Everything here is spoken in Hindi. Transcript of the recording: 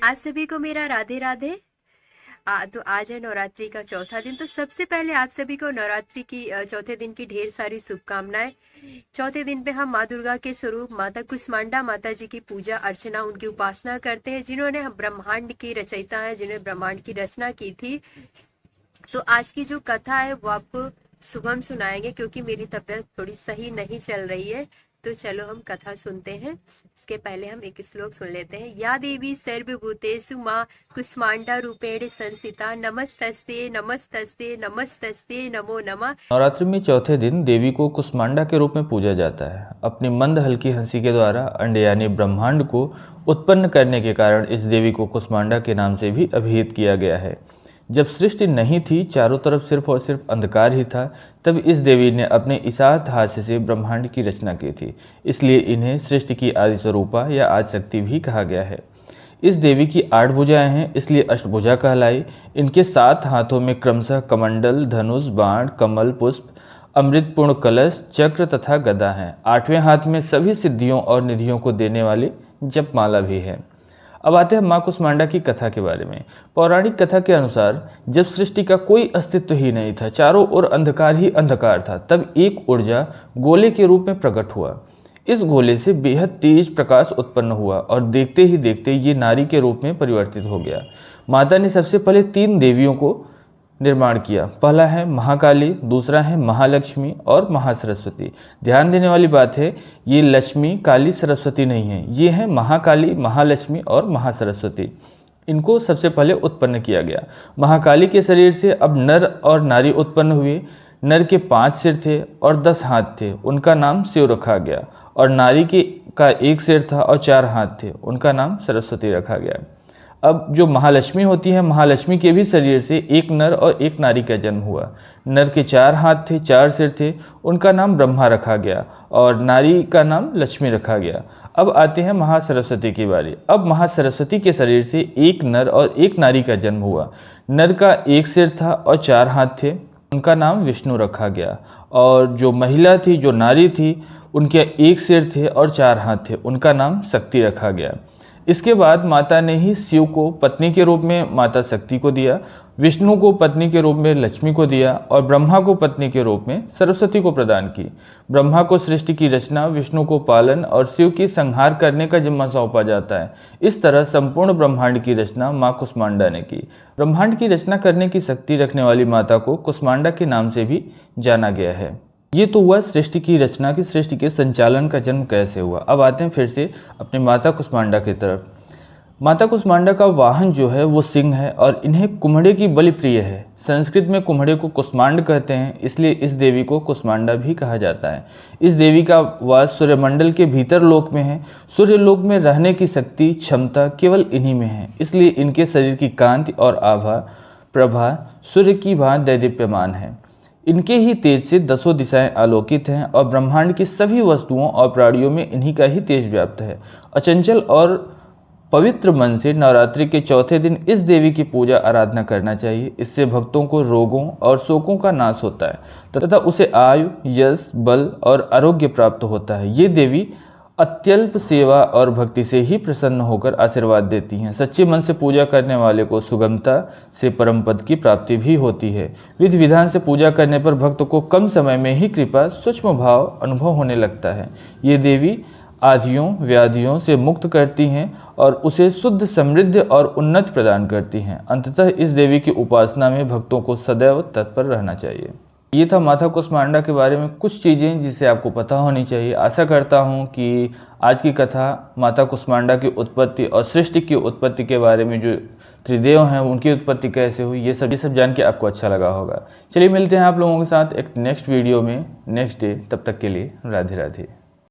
आप सभी को मेरा राधे राधे। तो आज है नवरात्रि का चौथा दिन। तो सबसे पहले आप सभी को नवरात्रि की चौथे दिन की ढेर सारी शुभकामनाएं। चौथे दिन पे हम माँ दुर्गा के स्वरूप माता कुष्मांडा माता जी की पूजा अर्चना, उनकी उपासना करते हैं, जिन्होंने ब्रह्मांड की रचयिता है, जिन्होंने ब्रह्मांड की रचना की थी। तो आज की जो कथा है वो आपको सुबह हम सुनाएंगे, क्योंकि मेरी तबीयत थोड़ी सही नहीं चल रही है। तो चलो हम कथा सुनते हैं। इसके पहले हम एक श्लोक सुन लेते हैं। या देवी सर्वभूतेषु मां कुष्मांडा रूपेण संस्थिता, नमस्तस्ते नमस्तस्ते नमस्तस्ते नमो नमः। नवरात्रि में चौथे दिन देवी को कुष्मांडा के रूप में पूजा जाता है। अपनी मंद हल्की हंसी के द्वारा अंड यानी ब्रह्मांड को उत्पन्न करने के कारण इस देवी को कुष्मांडा के नाम से भी अभिहित किया गया है। जब सृष्टि नहीं थी, चारों तरफ सिर्फ और सिर्फ अंधकार ही था, तब इस देवी ने अपने इसात हास्य से ब्रह्मांड की रचना की थी। इसलिए इन्हें सृष्टि की आदि स्वरूपा या आदिशक्ति भी कहा गया है। इस देवी की 8 भुजाएं हैं, इसलिए अष्टभुजा कहलाई। इनके 7 हाथों में क्रमशः कमंडल, धनुष, बाण, कमल, पुष्प, अमृतपूर्ण कलश, चक्र तथा गदा है। 8वें हाथ में सभी सिद्धियों और निधियों को देने वाली जपमाला भी है। अब आते हैं माँ कुष्मांडा की कथा के बारे में। पौराणिक कथा के अनुसार जब सृष्टि का कोई अस्तित्व ही नहीं था, चारों ओर अंधकार ही अंधकार था, तब एक ऊर्जा गोले के रूप में प्रकट हुआ। इस गोले से बेहद तेज प्रकाश उत्पन्न हुआ और देखते ही देखते ये नारी के रूप में परिवर्तित हो गया। माता ने सबसे पहले 3 देवियों को निर्माण किया। पहला है महाकाली, दूसरा है महालक्ष्मी और महासरस्वती। ध्यान देने वाली बात है, ये लक्ष्मी, काली, सरस्वती नहीं है, ये है महाकाली, महालक्ष्मी और महासरस्वती। इनको सबसे पहले उत्पन्न किया गया। महाकाली के शरीर से अब नर और नारी उत्पन्न हुए। नर के 5 सिर थे और 10 हाथ थे, उनका नाम शिव रखा गया। और नारी का 1 सिर था और 4 हाथ थे, उनका नाम सरस्वती रखा गया। अब जो महालक्ष्मी होती है, महालक्ष्मी के भी शरीर से एक नर और एक नारी का जन्म हुआ। नर के 4 हाथ थे, 4 सिर थे, उनका नाम ब्रह्मा रखा गया और नारी का नाम लक्ष्मी रखा गया। अब आते हैं महासरस्वती की बारी। अब महासरस्वती के शरीर से एक नर और एक नारी का जन्म हुआ। नर का 1 सिर था और 4 हाथ थे, उनका नाम विष्णु रखा गया। और जो महिला थी, जो नारी थी, उनके 1 सिर थे और 4 हाथ थे, उनका नाम शक्ति रखा गया। इसके बाद माता ने ही शिव को पत्नी के रूप में माता शक्ति को दिया, विष्णु को पत्नी के रूप में लक्ष्मी को दिया और ब्रह्मा को पत्नी के रूप में सरस्वती को प्रदान की। ब्रह्मा को सृष्टि की रचना, विष्णु को पालन और शिव की संहार करने का जिम्मा सौंपा जाता है। इस तरह संपूर्ण ब्रह्मांड की रचना माँ कुष्मांडा ने की। ब्रह्मांड की रचना करने की शक्ति रखने वाली माता को कुष्मांडा के नाम से भी जाना गया है। ये तो हुआ सृष्टि की रचना की, सृष्टि के संचालन का जन्म कैसे हुआ। अब आते हैं फिर से अपने माता कुष्मांडा की तरफ। माता कुष्मांडा का वाहन जो है वो सिंह है और इन्हें कुम्हड़े की बलि प्रिय है। संस्कृत में कुम्हड़े को कुष्मांड कहते हैं, इसलिए इस देवी को कुष्मांडा भी कहा जाता है। इस देवी का वास सूर्यमंडल के भीतर लोक में है। सूर्य लोक में रहने की शक्ति, क्षमता केवल इन्हीं में है, इसलिए इनके शरीर की कांति और आभा प्रभा सूर्य की भांति दैदीप्यमान है। इनके ही तेज से 10 दिशाएं आलोकित हैं और ब्रह्मांड की सभी वस्तुओं और प्राणियों में इन्हीं का ही तेज व्याप्त है। अचंचल और पवित्र मन से नवरात्रि के चौथे दिन इस देवी की पूजा आराधना करना चाहिए। इससे भक्तों को रोगों और शोकों का नाश होता है तथा उसे आयु, यश, बल और आरोग्य प्राप्त होता है। ये देवी अत्यल्प सेवा और भक्ति से ही प्रसन्न होकर आशीर्वाद देती हैं। सच्चे मन से पूजा करने वाले को सुगमता से परम पद की प्राप्ति भी होती है। विधि विधान से पूजा करने पर भक्त को कम समय में ही कृपा, सूक्ष्म भाव अनुभव होने लगता है। ये देवी आधियों व्याधियों से मुक्त करती हैं और उसे शुद्ध, समृद्ध और उन्नत प्रदान करती हैं। अंततः इस देवी की उपासना में भक्तों को सदैव तत्पर रहना चाहिए। ये था माता कुष्मांडा के बारे में कुछ चीज़ें जिसे आपको पता होनी चाहिए। आशा करता हूँ कि आज की कथा माता कुष्मांडा की उत्पत्ति और सृष्टि की उत्पत्ति के बारे में, जो त्रिदेव हैं उनकी उत्पत्ति कैसे हुई, ये सब जान के आपको अच्छा लगा होगा। चलिए मिलते हैं आप लोगों के साथ एक नेक्स्ट वीडियो में नेक्स्ट डे। तब तक के लिए राधे राधे।